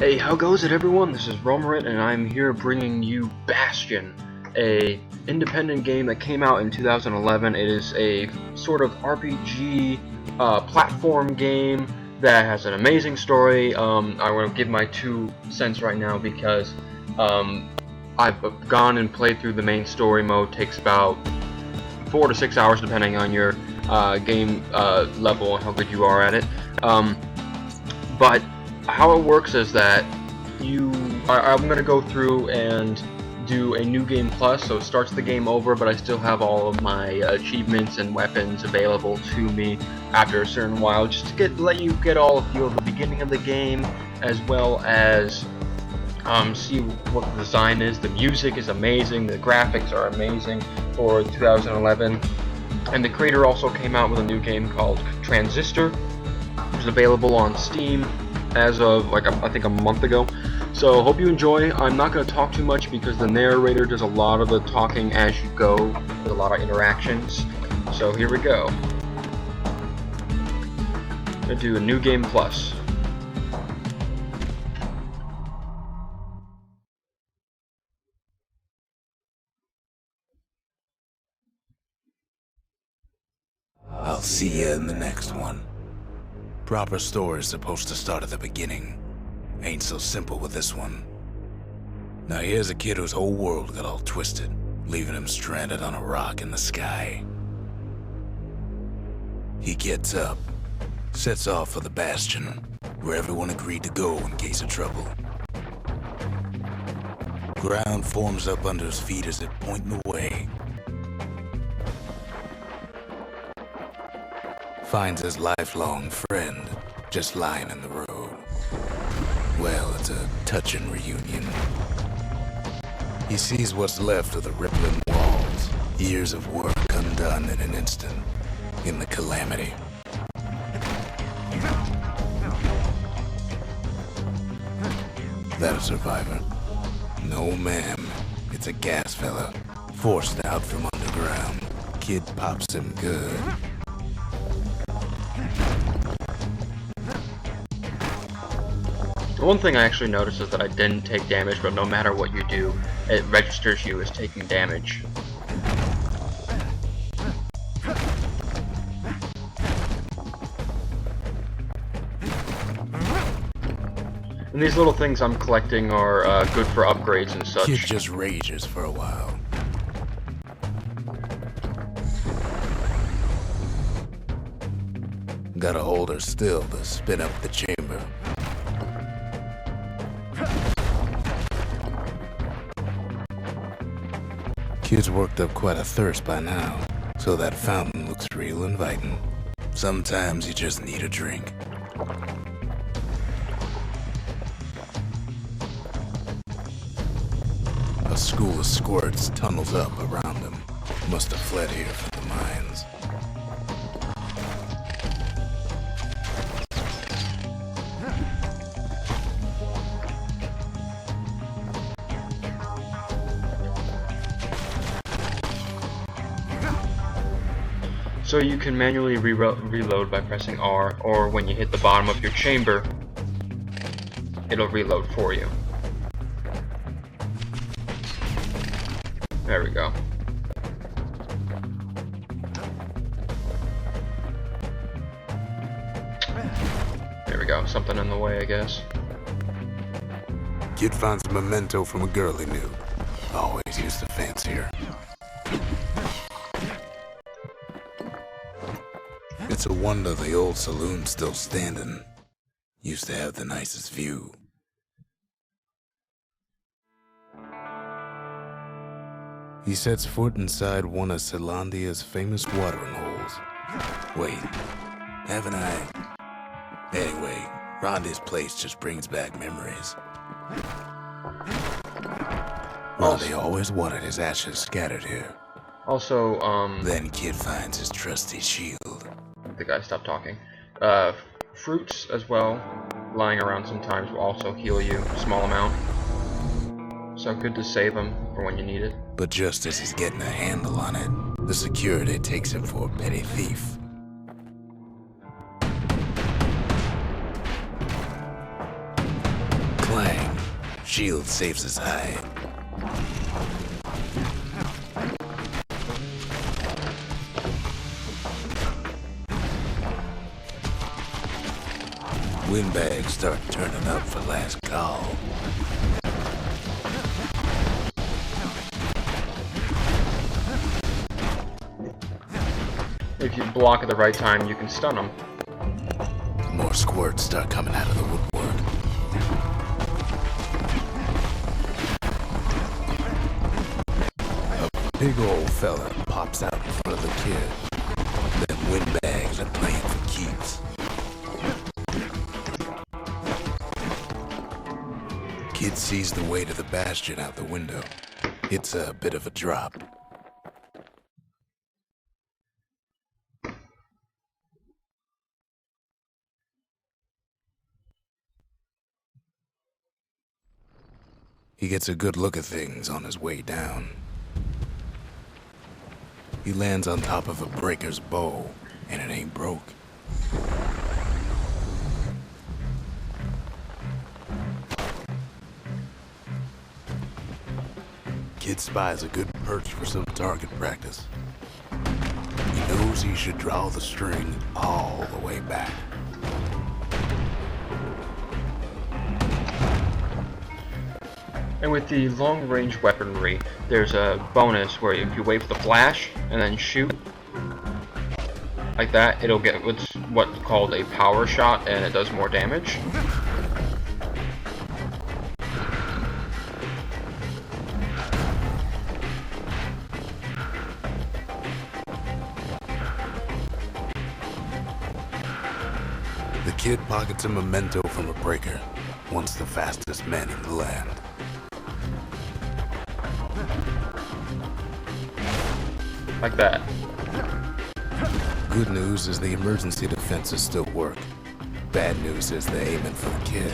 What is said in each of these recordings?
Hey, how goes it, everyone? This is Romarit, and I'm here bringing you Bastion, a independent game that came out in 2011. It is a sort of RPG platform game that has an amazing story. I want to give my 2 cents right now because I've gone and played through the main story mode. Takes about 4 to 6 hours depending on your game level and how good you are at it. But how it works is that I'm going to go through and do a new game plus, so it starts the game over, but I still have all of my achievements and weapons available to me after a certain while, just to let you get all a feel of the beginning of the game, as well as see what the design is. The music is amazing, the graphics are amazing for 2011, and the creator also came out with a new game called Transistor, which is available on Steam as of I think a month ago. So hope you enjoy. I'm not going to talk too much because the narrator does a lot of the talking as you go, with a lot of interactions. So here we go. I'm going to do a new game plus. I'll see you in the next one. Proper story is supposed to start at the beginning. Ain't so simple with this one. Now here's a kid whose whole world got all twisted, leaving him stranded on a rock in the sky. He gets up, sets off for the Bastion, where everyone agreed to go in case of trouble. Ground forms up under his feet as it pointing the way. Finds his lifelong friend just lying in the road. Well, it's a touching reunion. He sees what's left of the rippling walls, years of work undone in an instant, in the calamity. That a survivor? No, ma'am. It's a gas fella, forced out from underground. Kid pops him good. One thing I actually noticed is that I didn't take damage, but no matter what you do, it registers you as taking damage. And these little things I'm collecting are good for upgrades and such. Kid just rages for a while. Gotta hold her still to spin up the chamber. Kid's worked up quite a thirst by now, so that fountain looks real inviting. Sometimes you just need a drink. A school of squirts tunnels up around him. Must have fled here from the mines. So you can manually reload by pressing R, or when you hit the bottom of your chamber, it'll reload for you. There we go. There we go. Something in the way, I guess. Kid finds a memento from a girl he knew. Always used to fancy her. It's a wonder the old saloon's still standing. Used to have the nicest view. He sets foot inside one of Celandia's famous watering holes. Wait, haven't I? Anyway, Rhonda's place just brings back memories. Rhonda always wanted his ashes scattered here. Also, Then Kid finds his trusty shield. the guy stopped talking. Fruits as well, lying around sometimes, will also heal you a small amount. So good to save them for when you need it. But just as he's getting a handle on it, the security takes him for a petty thief. shield saves his hide. Windbags start turning up for last call. If you block at the right time, you can stun them. More squirts start coming out of the woodwork. A big old fella pops out in front of the kid. Then windbags are playing for keeps. Kid sees the way to the Bastion out the window. It's a bit of a drop. He gets a good look at things on his way down. He lands on top of a breaker's bow, and it ain't broke. Kid spies a good perch for some target practice. He knows he should draw the string all the way back. And with the long-range weaponry, there's a bonus where if you wait for the flash and then shoot, like that, it'll get what's called a power shot, and it does more damage. The kid pockets a memento from a breaker, once the fastest man in the land. Like that. Good news is the emergency defenses still work. Bad news is they're aiming for the kid.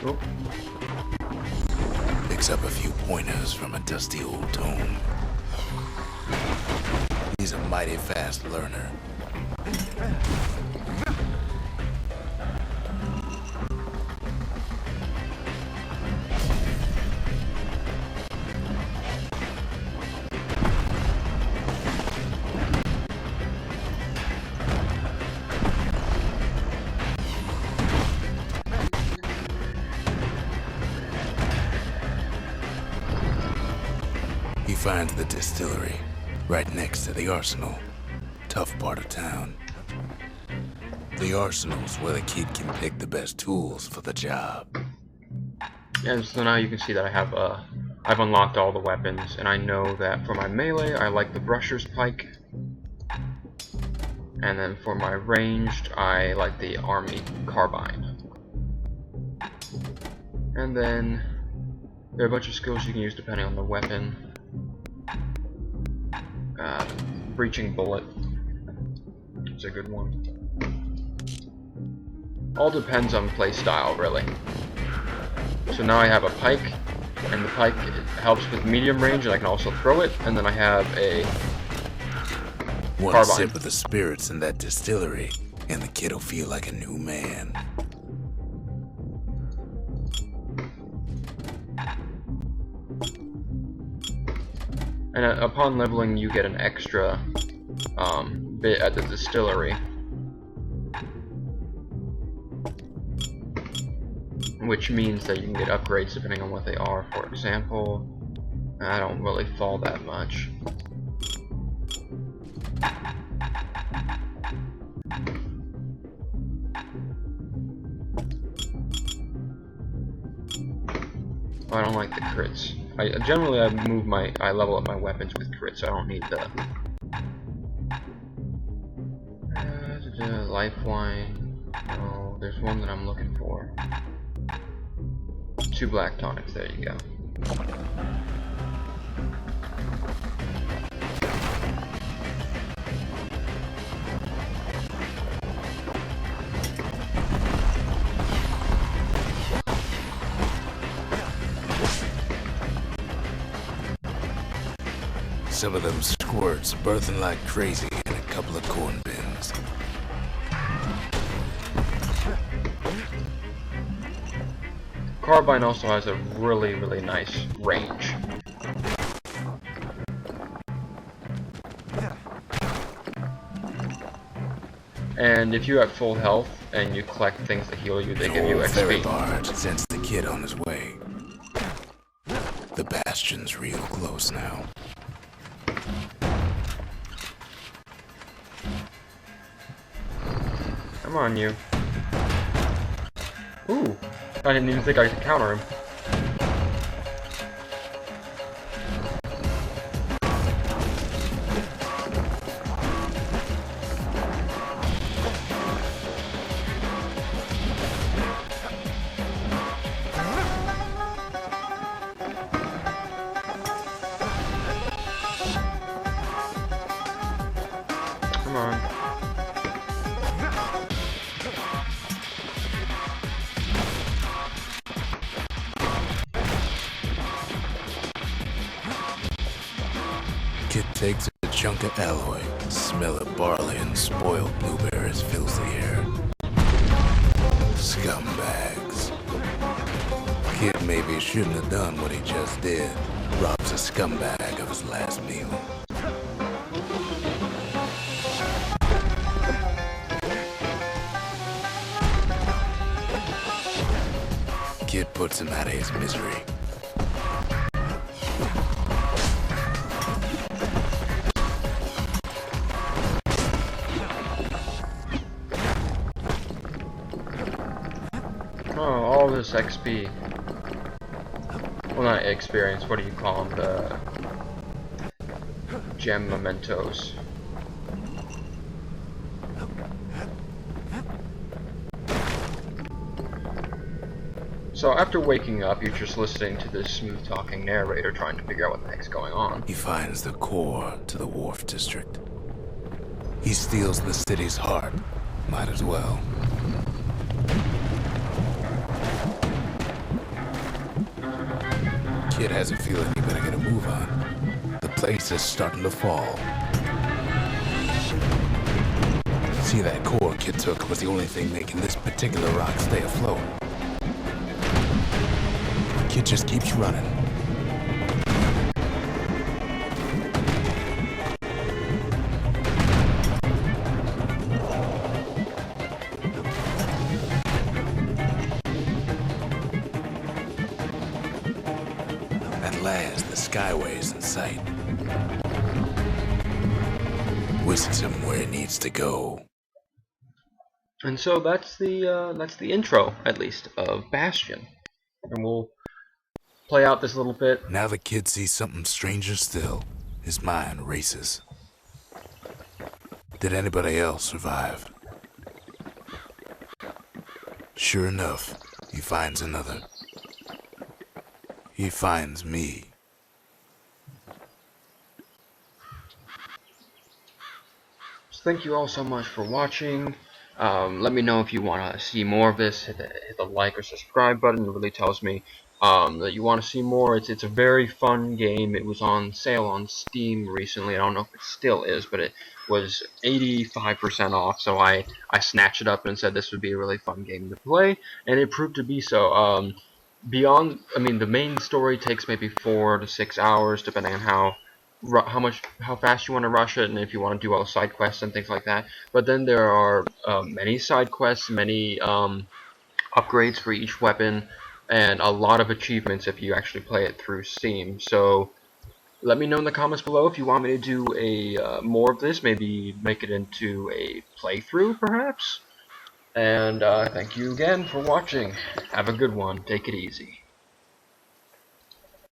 Oop. Picks up a few pointers from a dusty old tome. He's a mighty fast learner. He finds the distillery, right next to the arsenal. Tough part of town. The arsenal's where the kid can pick the best tools for the job. And so now you can see that I've unlocked all the weapons, and I know that for my melee, I like the brusher's pike. And then for my ranged, I like the army carbine. And then there are a bunch of skills you can use depending on the weapon. Breaching bullet is a good one. All depends on playstyle, really. So now I have a pike, and the pike helps with medium range, and I can also throw it. And then I have a One carbine. sip of the spirits in that distillery, and the kid'll feel like a new man. And upon leveling, you get an extra bit at the distillery, which means that you can get upgrades depending on what they are. For example, I don't really fall that much. I don't like the crits. Generally I level up my weapons with crits. I don't need the lifeline. No, there's one that I'm looking for. 2 black tonics. There you go. Some of them squirts birthing like crazy in a couple of corn bins. Carbine also has a really, really nice range. And if you have full health and you collect things that heal you, they give you XP. Bard sends the kid on his way. The Bastion's real close now. Come on, you. Ooh, I didn't even think I could counter him. Come on. Kid takes a chunk of alloy. Smell of barley and spoiled blueberries fills the air. Scumbags. Kid maybe shouldn't have done what he just did. Robs a scumbag of his last meal. Kid puts him out of his misery. Oh, all this XP. Well, not experience, what do you call them? The gem mementos. So after waking up, you're just listening to this smooth-talking narrator trying to figure out what the heck's going on. He finds the core to the Wharf District. He steals the city's heart. Might as well. Kid has a feeling he better get a move on. The place is starting to fall. See, that core Kid took was the only thing making this particular rock stay afloat. Kid just keeps running. At last, the skyway's in sight. Whisks him where he needs to go. And so that's the intro, at least, of Bastion. And we'll play out this little bit. Now the kid sees something stranger still. His mind races. Did anybody else survive? Sure enough, he finds another. He finds me. So thank you all so much for watching. Let me know if you want to see more of this. Hit the like or subscribe button. It really tells me that you want to see more. It's a very fun game. It was on sale on Steam recently. I don't know if it still is, but it was 85% off. So I snatched it up and said this would be a really fun game to play, and it proved to be so. The main story takes maybe 4 to 6 hours, depending on how fast you want to rush it, and if you want to do all the side quests and things like that. But then there are many side quests, many upgrades for each weapon, and a lot of achievements if you actually play it through Steam. So let me know in the comments below if you want me to do a more of this, maybe make it into a playthrough perhaps. And thank you again for watching. Have a good one. Take it easy.